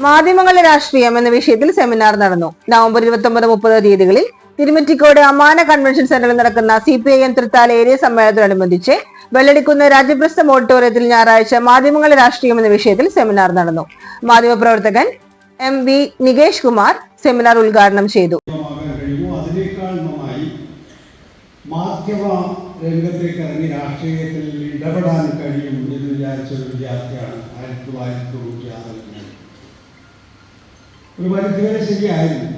മാധ്യമങ്ങളുടെ രാഷ്ട്രീയം എന്ന വിഷയത്തിൽ സെമിനാർ നടന്നു. നവംബർ 29-30 തീയതികളിൽ തിരുമിറ്റിക്കോട് അമാന കൺവെൻഷൻ സെന്ററിൽ നടക്കുന്ന CPIM തൃത്താല ഏരിയ സമ്മേളനത്തോടനുബന്ധിച്ച് വെള്ളടിക്കുന്ന് രാജ്യപ്രസ്ഥം ഓഡിറ്റോറിയത്തിൽ ഞായറാഴ്ച മാധ്യമങ്ങളുടെ രാഷ്ട്രീയം എന്ന വിഷയത്തിൽ സെമിനാർ നടന്നു. മാധ്യമപ്രവർത്തകൻ MV നികേഷ് കുമാർ സെമിനാർ ഉദ്ഘാടനം ചെയ്തു. മാധ്യമ രംഗത്തേക്ക് ഇറങ്ങി രാഷ്ട്രീയത്തിൽ ഇടപെടാൻ കഴിയും എന്ന് വിചാരിച്ച ഒരു വിദ്യാർത്ഥിയാണ് 1996 ഒരു പരിധിവരെ ശരിയായിരുന്നു.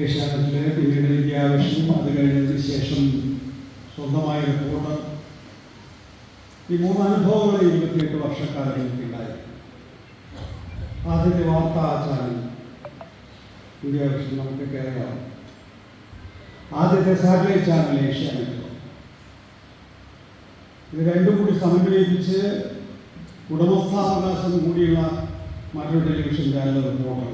ഏഷ്യാനെറ്റിലെ പിന്നീട് വിദ്യാഭ്യാസം, അത് കഴിഞ്ഞതിന് ശേഷം സ്വന്തമായ റിപ്പോർട്ടർ, ഈ 3 അനുഭവങ്ങൾ 28 വർഷക്കാലം എനിക്കുണ്ടായി. ആദ്യത്തെ വാർത്താ ചാനൽ വിദ്യാഭ്യാസം നമുക്ക് കേരളം, ആദ്യത്തെ സാറ്റലൈറ്റ് ചാനൽ ഏഷ്യാനെറ്റ്. ഇത് രണ്ടും കൂടി സമന്വയിപ്പിച്ച് ഉടമസ്ഥാവകാശം കൂടിയുള്ള മറ്റൊരു ടെലിവിഷൻ ചാനൽ റിപ്പോർട്ടർ.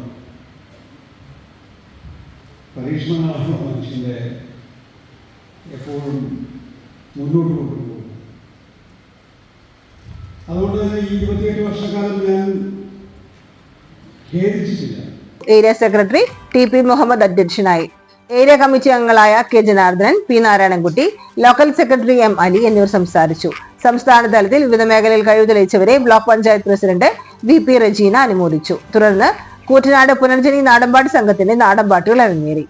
പരീക്ഷണങ്ങളാണ് മനുഷ്യൻ്റെ എപ്പോഴും മുന്നോട്ട് കൊണ്ടുപോകും. അതുകൊണ്ട് തന്നെ ഈ 28 വർഷക്കാലം ഞാൻ ഖേദിച്ചിട്ടില്ല. ഏരിയ സെക്രട്ടറി TP മുഹമ്മദ് അധ്യക്ഷനായി. ഏരിയ കമ്മിറ്റി അംഗങ്ങളായ K Janardhanan, P Narayanankutty, local secretary M Ali എന്നിവർ സംസാരിച്ചു. സംസ്ഥാന തലത്തിൽ വിവിധ മേഖലയിൽ കഴിവ് തെളിയിച്ചവരെ block panchayat president VP Rajeena അനുമോദിച്ചു. തുടർന്ന് കൂറ്റനാട് പുനർജനി നാടൻപാട്ട് സംഘത്തിന്റെ നാടൻപാട്ടുകൾ അരങ്ങേറി.